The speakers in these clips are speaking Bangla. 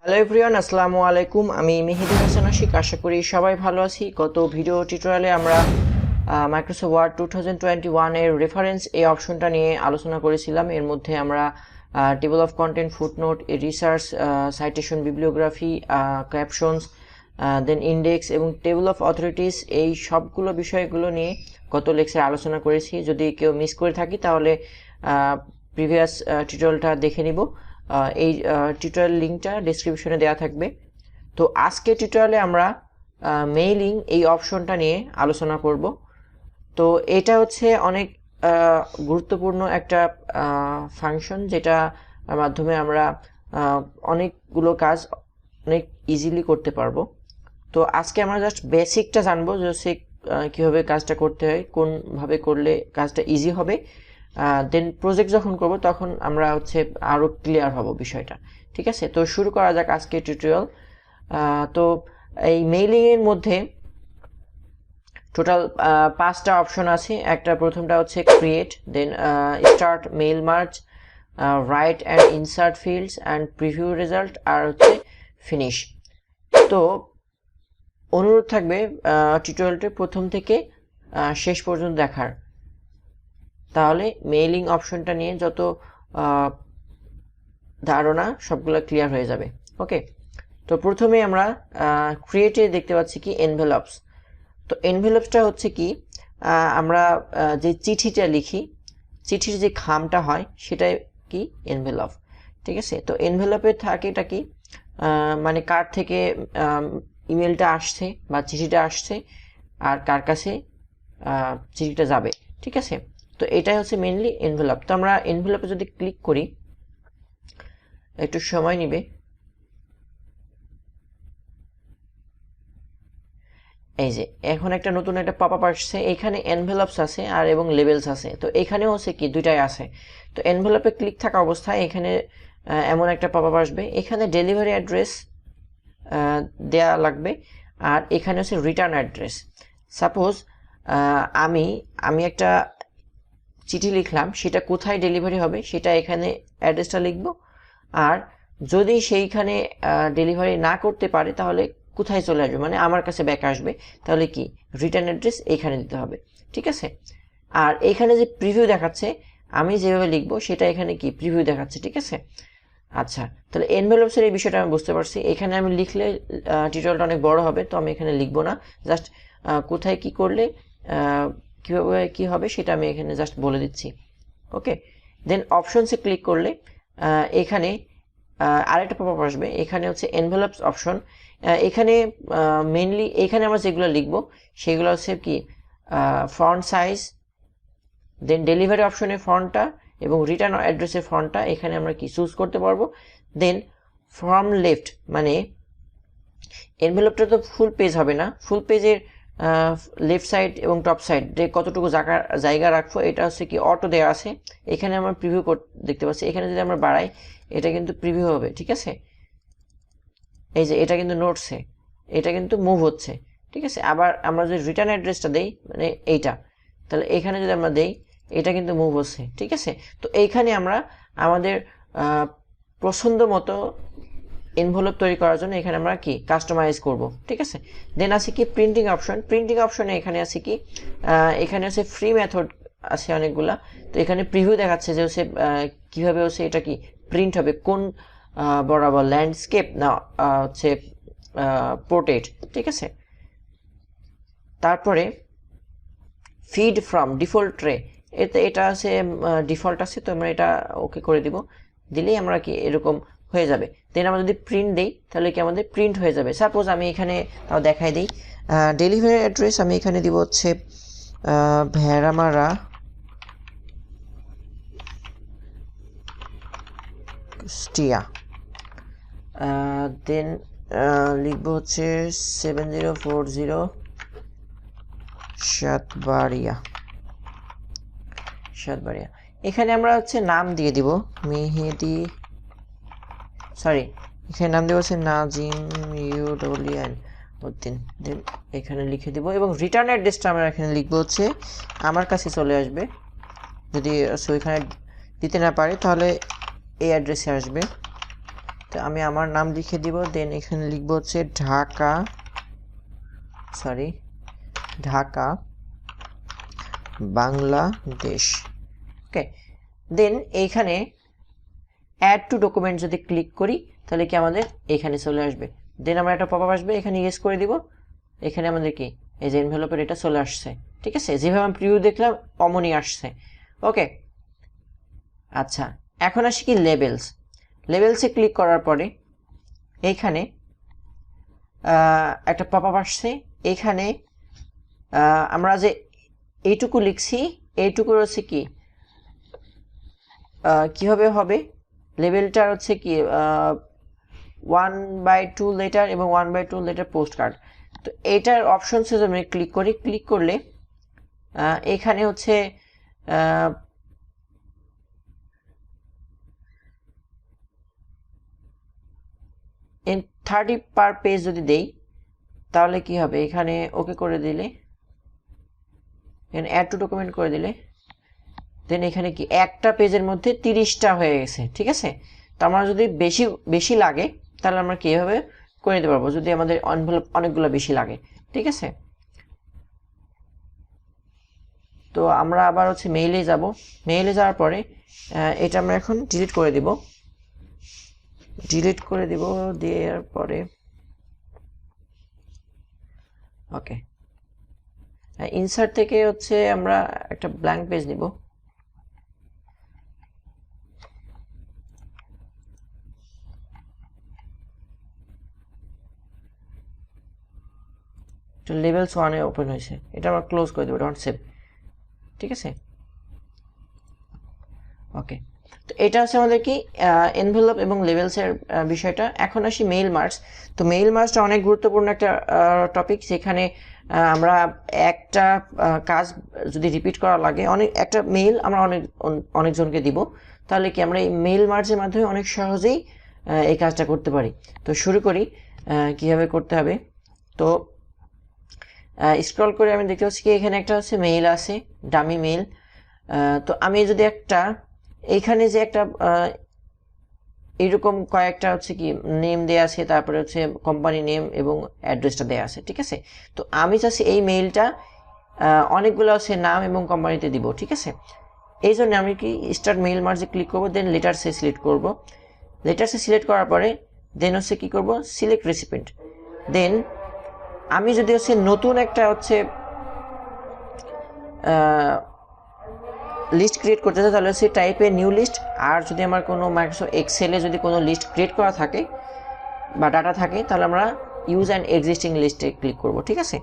হ্যালো এভরিওয়ান, আসসালামু আলাইকুম। আমি মেহেদি হাসান আশিক। আশা করি সবাই ভালো আছি। গত ভিডিও টিউটোরিয়ালে আমরা মাইক্রোসফট ওয়ার্ড 2021 এর রেফারেন্স এই অপশনটা নিয়ে আলোচনা করেছিলাম। এর মধ্যে আমরা table of content, footnote, research, citation, bibliography, captions, then index এবং টেবল অফ অথরিটিস, এই সবগুলো বিষয়গুলো নিয়ে গত লেকচারে আলোচনা করেছি। যদি কেউ মিস করে থাকি তাহলে প্রিভিয়াস টিউটোরিয়ালটা দেখে নিব। এই টিউটোরিয়াল লিঙ্কটা ডেসক্রিপশনে দেওয়া থাকবে। তো আজকে টিউটোরিয়ালে আমরা মেইলিং এই অপশনটা নিয়ে আলোচনা করব। তো এটা হচ্ছে অনেক গুরুত্বপূর্ণ একটা ফাংশন, যেটা মাধ্যমে আমরা অনেকগুলো কাজ অনেক ইজিলি করতে পারবো। তো আজকে আমরা জাস্ট বেসিকটা জানবো, যে সে কীভাবে কাজটা করতে হয়, কোনভাবে করলে কাজটা ইজি হবে। দেন প্রজেক্ট যখন করব তখন আমরা হচ্ছে আরও ক্লিয়ার হব বিষয়টা। ঠিক আছে, তো শুরু করা যাক আজকে টিউটোরিয়াল। তো এই মেইলিংয়ের মধ্যে টোটাল 5টা অপশন আছে। প্রথমটা হচ্ছে create, then start mail merge, write and insert fields and preview result, আর হচ্ছে ফিনিশ। তো অনুরোধ থাকবে টিউটোরিয়ালটি প্রথম থেকে শেষ পর্যন্ত দেখার, তাহলে মেইলিং অপশনটা নিয়ে যত ধারণা সবগুলো ক্লিয়ার হয়ে যাবে। ওকে, তো প্রথমে আমরা ক্রিয়েটে দেখতে পাচ্ছি কি এনভেলপস। তো এনভেলপসটা হচ্ছে কি, আমরা যে চিঠিটা লিখি, চিঠির যে খামটা হয় সেটাই কি এনভেলপ। ঠিক আছে, তো এনভেলপে থাকে এটা কি, মানে কার থেকে ইমেলটা আসছে বা চিঠিটা আসছে আর কার কাছে চিঠিটা যাবে। ঠিক আছে, তো এটাই হচ্ছে মেইনলি এনভেলপ। তো আমরা এনভেলপে যদি ক্লিক করি, একটু সময় নিবে। এই যে এখন একটা নতুন একটা পপআপ আসছে, এখানে এনভেলপস আছে আর এবং লেবেলস আছে। তো এখানেও হচ্ছে কি দুইটাই আছে। তো এনভেলপে ক্লিক থাকা অবস্থায় এখানে এমন একটা পপআপ আসবে, এখানে ডেলিভারি অ্যাড্রেস দেয়া লাগবে, আর এখানে হচ্ছে রিটার্ন অ্যাড্রেস। সাপোজ আমি একটা চিঠি লিখলাম, সেটা কোথায় ডেলিভারি হবে সেটা এখানে অ্যাড্রেসটা লিখব, আর যদি সেইখানে ডেলিভারি না করতে পারে তাহলে কোথায় চলে আসবে, মানে আমার কাছে ব্যাক আসবে, তাহলে কি রিটার্ন অ্যাড্রেস এখানে দিতে হবে। ঠিক আছে, আর এখানে যে প্রিভিউ দেখাচ্ছে, আমি যেভাবে লিখব সেটা এখানে কি প্রিভিউ দেখাচ্ছে। ঠিক আছে, আচ্ছা, তাহলে এনভেলপসের এই বিষয়টা আমি বুঝতে পারছি। এখানে আমি লিখলে টিউটোরিয়ালটা অনেক বড় হবে, তো আমি এখানে লিখবো না, জাস্ট কোথায় কি করলে কীভাবে কী হবে সেটা আমি এখানে জাস্ট বলে দিচ্ছি। ওকে, দেন অপশনসে ক্লিক করলে এখানে আরেকটা পপআপ আসবে, এখানে হচ্ছে এনভেলপস অপশন। এখানে মেইনলি এখানে আমরা যেগুলো লিখবো সেগুলো হচ্ছে কি ফন্ট সাইজ, দেন ডেলিভারি অপশনের ফন্টটা এবং রিটার্ন অ্যাড্রেসের ফন্টটা এখানে আমরা কি চুজ করতে পারবো। দেন ফ্রম লেফট, মানে এনভেলপটা তো ফুল পেজ হবে না, ফুল পেজের লেফট সাইড এবং টপ সাইড যে কতটুকু জায়গা রাখবো এটা হচ্ছে কি অটো দেওয়া আছে। এখানে আমরা প্রিভিউ দেখতে পাচ্ছি, এখানে যদি আমরা বাড়াই এটা কিন্তু প্রিভিউ হবে। ঠিক আছে, এই যে এটা কিন্তু নোটসে, এটা কিন্তু মুভ হচ্ছে। ঠিক আছে, আবার আমরা যদি রিটার্ন অ্যাড্রেসটা দেই, মানে এইটা, তাহলে এখানে যদি আমরা দেই এটা কিন্তু মুভ হচ্ছে। ঠিক আছে, তো এইখানে আমরা আমাদের পছন্দ মতো এনভেলপ তৈরি করার জন্য এখানে আমরা কি কাস্টমাইজ করব। ঠিক আছে, দেন আছে কি প্রিন্টিং অপশন। প্রিন্টিং অপশনে এখানে আছে কি, এখানে হচ্ছে ফ্রি মেথড আছে অনেকগুলা। তো এখানে প্রিভিউ দেখাচ্ছে যে হচ্ছে কীভাবে হচ্ছে এটা কি প্রিন্ট হবে, কোন বরাবর ল্যান্ডস্কেপ না হচ্ছে পোর্ট্রেট। ঠিক আছে, তারপরে ফিড ফ্রম ডিফল্ট ট্রে, এটা আছে ডিফল্ট আছে, তো আমরা এটা ওকে করে দিব, দিলেই আমরা কি এরকম হয়ে যাবে। দেন আমরা যদি প্রিন্ট দিই তাহলে কি আমাদের প্রিন্ট হয়ে যাবে। সাপোজ আমি এখানে তাও দেখাই দিই, ডেলিভারি অ্যাড্রেস আমি এখানে দিব হচ্ছে ভেড়ামারা কুষ্টিয়া, দেন লিখবো হচ্ছে 7040 সাতবাড়িয়া। এখানে আমরা হচ্ছে নাম দিয়ে দিব মেহেদি, এখানে নাম দেবো হচ্ছে নাজিম উদ্দিন। দেন এখানে লিখে দিব এবং রিটার্ন অ্যাড্রেসটা আমরা এখানে লিখবো হচ্ছে আমার কাছে চলে আসবে। যদি ওইখানে দিতে না পারে তাহলে এই অ্যাড্রেসে আসবে। তো আমি আমার নাম লিখে দিব, দেন এখানে লিখব হচ্ছে ঢাকা বাংলাদেশ। ওকে, দেন এইখানে অ্যাড টু ডকুমেন্ট যদি ক্লিক করি তাহলে কি আমাদের এখানে চলে আসবে। দেন আমরা একটা পপআপ আসবে, এখানে ইয়েস করে দিব, এখানে আমাদের কি এই যে এনভেলপের এটা চলে আসছে। ঠিক আছে, যেভাবে আমি প্রিভিউ দেখলাম অমনই আসছে। ওকে, আচ্ছা এখন আসি কি লেবেলসে ক্লিক করার পরে এইখানে একটা পপআপ আসছে। এখানে আমরা যে এইটুকু লিখছি এইটুকুর হচ্ছে কি কিভাবে হবে, লেভেলটার হচ্ছে কি 1/2 লেটার এবং 1/2 লেটার পোস্ট কার্ড। তো এইটার অপশনসে আমি ক্লিক করি, ক্লিক করলে এখানে হচ্ছে 30 পার পেজ যদি দেই তাহলে কি হবে, এখানে ওকে করে দিলে, এখানে অ্যাড টু ডকুমেন্ট করে দিলে, দেন এখানে কি একটা পেজের মধ্যে 30টা হয়ে গেছে। ঠিক আছে, তো আমরা যদি বেশি লাগে তাহলে আমরা কিভাবে করে নিতে পারবো, যদি আমাদের এনভেলপ অনেকগুলো বেশি লাগে। ঠিক আছে, তো আমরা আবার হচ্ছে মেইলে যাওয়ার পরে এটা আমরা এখন ডিলিট করে দিব, দেওয়ার পরে ওকে, ইনসার্ট থেকে হচ্ছে আমরা একটা ব্ল্যাঙ্ক পেজ নিব। লেভেলস 1-এ ওপেন হয়েছে, এটা আমরা ক্লোজ করে দেবো, ডন্ট সেভ। ঠিক আছে, ওকে, তো এটা হচ্ছে আমাদের কি এনভেলপ এবং লেভেলসের বিষয়টা। এখন আসি মেইল মার্কস। তো মেইল মার্কসটা অনেক গুরুত্বপূর্ণ একটা টপিক, যেখানে আমরা একটা কাজ যদি রিপিট করা লাগে, একটা মেইল আমরা অনেকজনকে দিব, তাহলে কি আমরা এই মেইল মার্জের মাধ্যমে অনেক সহজেই এই কাজটা করতে পারি। তো শুরু করি কিভাবে করতে হবে। তো স্ক্রল করে আমি দেখতে পাচ্ছি কি এখানে একটা হচ্ছে মেইল আছে, ডামি মেইল। তো আমি যদি এইখানে যে একটা এইরকম কয়েকটা হচ্ছে কি নেম দেয়া আছে, তারপরে হচ্ছে কোম্পানি নেম এবং অ্যাড্রেসটা দেয়া আছে। ঠিক আছে, তো আমি চাচ্ছি এই মেইলটা অনেকগুলো হচ্ছে নাম এবং কোম্পানিতে দিব। ঠিক আছে, এই জন্য আমি কি স্টার্ট মেইল মার্জে ক্লিক করবো, দেন লেটারসে সিলেক্ট করব। লেটারসে সিলেক্ট করার পরে দেন হচ্ছে কি করব, সিলেক্ট রেসিপিয়েন্ট। দেন আমি যদি হচ্ছে নতুন একটা হচ্ছে লিস্ট ক্রিয়েট করতে চাই তাহলে হচ্ছে টাইপে নিউ লিস্ট। আর যদি আমার কোনো মাইক্রোসফট এক্সেলে যদি কোনো লিস্ট ক্রিয়েট করা থাকে বা ডাটা থাকে তাহলে আমরা ইউজ অ্যান্ড এক্সিস্টিং লিস্টে ক্লিক করব। ঠিক আছে,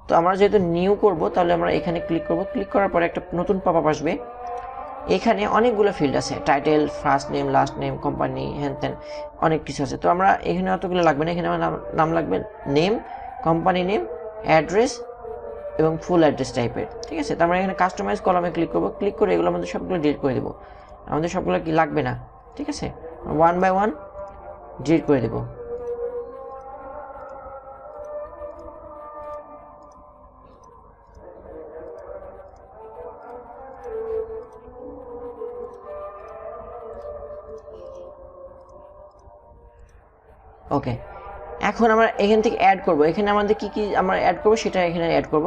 তো আমরা যেহেতু নিউ করব তাহলে আমরা এখানে ক্লিক করব। ক্লিক করার পরে একটা নতুন পপআপ আসবে, এখানে অনেকগুলো ফিল্ড আছে, title, first name, last name, company, হ্যান ত্যান অনেক কিছু আছে। তো আমরা এখানে অতগুলো লাগবে না, এখানে আমার নাম লাগবে নেম, কোম্পানি নেম, অ্যাড্রেস এবং ফুল অ্যাড্রেস টাইপের। ঠিক আছে, তো আমরা এখানে কাস্টমাইজ কলামে ক্লিক করব। ক্লিক করে এগুলো আমাদের সবগুলো ডিলিট করে দেবো, আমাদের সবগুলো কি লাগবে না। ঠিক আছে, 1 বাই 1 ডিলিট করে দেবো। ওকে, এখন আমরা এখান থেকে অ্যাড করব, এখানে আমাদের কি আমরা অ্যাড করব সেটা এখানে অ্যাড করব।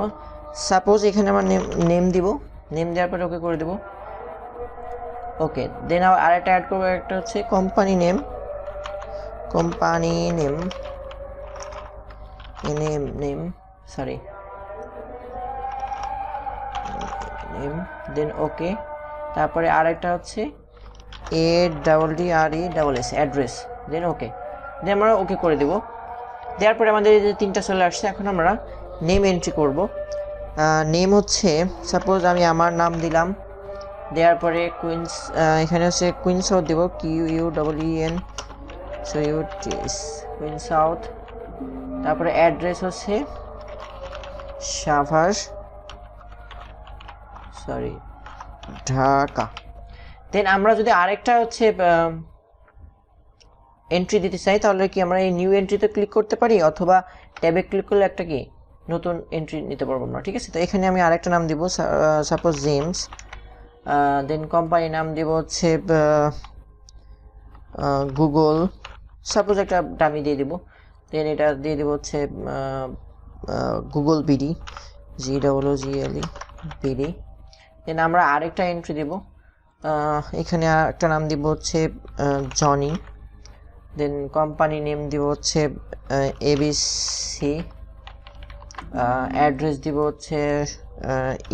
সাপোজ এখানে আমরা নেম দিব, নেম দেওয়ার পরে ওকে করে দেব। ওকে, দেন আরেকটা অ্যাড করবো, একটা হচ্ছে কোম্পানি নেম, দেন ওকে। তারপরে আরেকটা হচ্ছে ADDRESS অ্যাড্রেস, দেন ওকে। দেন আমরা ওকে করে দেব। দেওয়ার পরে আমাদের এই যে 3টা চলে আসছে। এখন আমরা নেম এন্ট্রি করব। নেম হচ্ছে সাপোজ আমি আমার নাম দিলাম, দেওয়ার পরে কুইন্স, এখানে হচ্ছে কুইন সাউথ দেব, QUEEN কুইন সাউথ। তারপরে অ্যাড্রেস হচ্ছে ঢাকা। দেন আমরা যদি আরেকটা হচ্ছে এন্ট্রি দিতে চাই তাহলে কি আমরা এই নিউ এন্ট্রিতে ক্লিক করতে পারি, অথবা ট্যাবে ক্লিক করলে একটা কি নতুন এন্ট্রি নিতে পারবো আমরা। ঠিক আছে, তো এখানে আমি আরেকটা নাম দিব, সাপোজ জেমস। দেন কোম্পানি নাম দিব হচ্ছে গুগল, সাপোজ একটা ডামি দিয়ে দিব, দেন এটা দিয়ে দিব হচ্ছে গুগল বিডি, GOOGLE বিডি। দেন আমরা আরেকটা এন্ট্রি দিব, এখানে একটা নাম দিব হচ্ছে জনি। দেন কোম্পানি নেম দিব হচ্ছে ABC, অ্যাড্রেস দিব হচ্ছে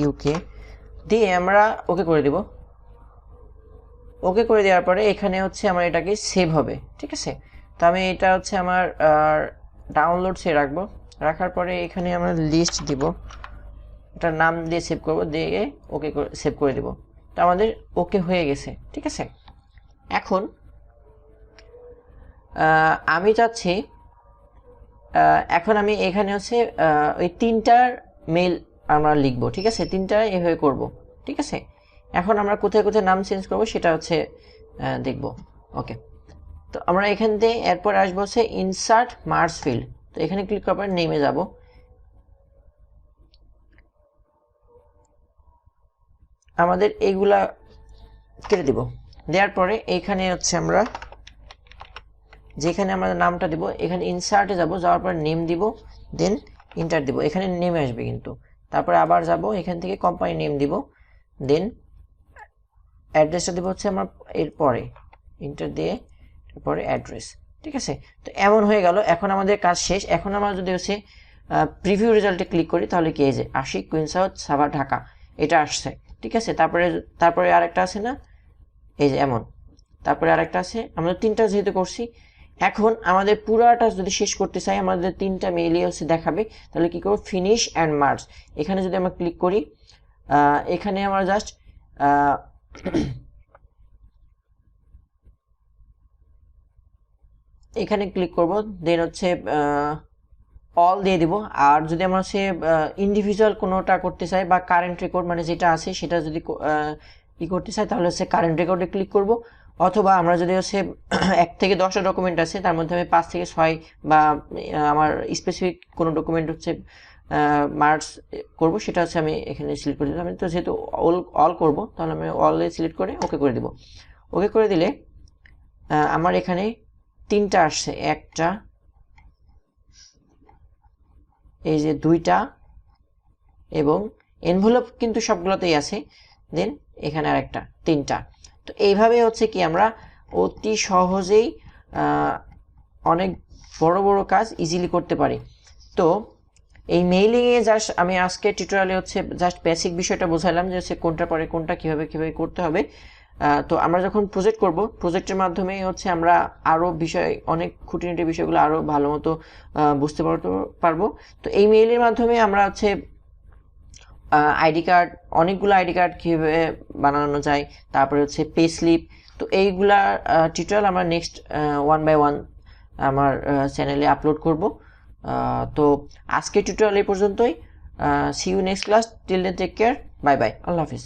UK, দিয়ে আমরা ওকে করে দিব। ওকে করে দেওয়ার পরে এখানে হচ্ছে আমার এটাকে সেভ হবে, ঠিক আছে। তো আমি এটা হচ্ছে আমার ডাউনলোডসে রাখবো, রাখার পরে এখানে আমরা লিস্ট দিব, এটার নাম দিয়ে সেভ করব, দিয়ে ওকে সেভ করে দিব। তো আমাদের ওকে হয়ে গেছে, ঠিক আছে। এখন আমি চাচ্ছি এখন আমি এখানে হচ্ছে ওই 3টার মেল আমরা লিখবো, ঠিক আছে, 3টা এভাবে করব, ঠিক আছে। এখন আমরা কোথায় কোথায় নাম চেঞ্জ করব সেটা হচ্ছে দেখব। ওকে, তো আমরা এখান থেকে এরপর আসবো হচ্ছে ইনসার্ট মার্জ ফিল্ড। তো এখানে ক্লিক করার পর নেমে যাব, আমাদের এইগুলা কেটে দিব। দেওয়ার পরে এইখানে হচ্ছে আমরা যেখানে আমাদের নামটা দিব, এখানে ইনসার্টে যাব, যাওয়ার পর নেম দিব, দেন ইন্টার দিব, এখানে নেমে আসবে কিন্তু। তারপরে আবার যাব, এখান থেকে কোম্পানি নেম দিব, দেন অ্যাড্রেসটা দিব হচ্ছে আমার এরপরে ইন্টার দিয়ে তারপরে অ্যাড্রেস, ঠিক আছে। তো এমন হয়ে গেল, এখন আমাদের কাজ শেষ। এখন আমরা যদি হচ্ছে প্রিভিউ রেজাল্টে ক্লিক করি তাহলে কি এই যে আশিক কুইন সাউথ সাভার ঢাকা এটা আসছে, ঠিক আছে। তারপরে আরেকটা আছে না, এই যে এমন, তারপরে আরেকটা আছে, আমরা 3টা যেহেতু করছি। এখন আমাদের পুরাটা যদি শেষ করতে চাই, আমাদের 3টা মেইলই হচ্ছে দেখাবে, তাহলে কি করব, ফিনিশ অ্যান্ড মার্জ। এখানে যদি আমরা ক্লিক করি, এখানে আমরা জাস্ট এখানে ক্লিক করব, দেন হচ্ছে অল দিয়ে দিব। আর যদি আমরা হচ্ছে ইন্ডিভিজুয়াল কোনোটা করতে চাই বা কারেন্ট রেকর্ড মানে যেটা আছে সেটা যদি ই করতে চাই তাহলে হচ্ছে কারেন্ট রেকর্ডে ক্লিক করব। অথবা আমরা যদি হচ্ছে 1 থেকে 10টা ডকুমেন্ট আছে তার মধ্যে আমি 5 থেকে 6 বা আমার স্পেসিফিক কোনো ডকুমেন্ট হচ্ছে মার্জ করব, সেটা হচ্ছে আমি এখানে সিলেক্ট করে দিলাম। আমি তো যেহেতু অল করব তাহলে আমি অলে সিলেক্ট করে ওকে করে দিব। ওকে করে দিলে আমার এখানে 3টা আসছে, একটা, এই যে 2টা, এবং এনভেলপ কিন্তু সবগুলোতেই আছে, দেন এখানে আরেকটা, 3টা। তো এইভাবে হচ্ছে কি আমরা অতি সহজেই অনেক বড় বড় কাজ ইজিলি করতে পারি। তো এই মেইলিংয়ে জাস্ট আমি আজকে টিউটোরিয়ালে হচ্ছে জাস্ট বেসিক বিষয়টা বোঝালাম যে হচ্ছে কোনটা পরে কোনটা কিভাবে করতে হবে। তো আমরা যখন প্রজেক্ট করব, প্রজেক্টের মাধ্যমে হচ্ছে আমরা আরও বিষয়, অনেক খুঁটিনাটি বিষয়গুলো আরও ভালো মতো বুঝতে পারবো। তো এই মেইলের মাধ্যমে আমরা হচ্ছে আইডি কার্ড, অনেকগুলো আইডি কার্ড কীভাবে বানানো যায়, তারপরে হচ্ছে পে স্লিপ, তো এইগুলা টিউটোরিয়াল আমরা নেক্সট 1 by 1 আমার চ্যানেলে আপলোড করব। তো আজকে টিউটোরিয়াল এই পর্যন্তই। See you next class, till then take care, bye bye, আল্লাহ হাফিজ।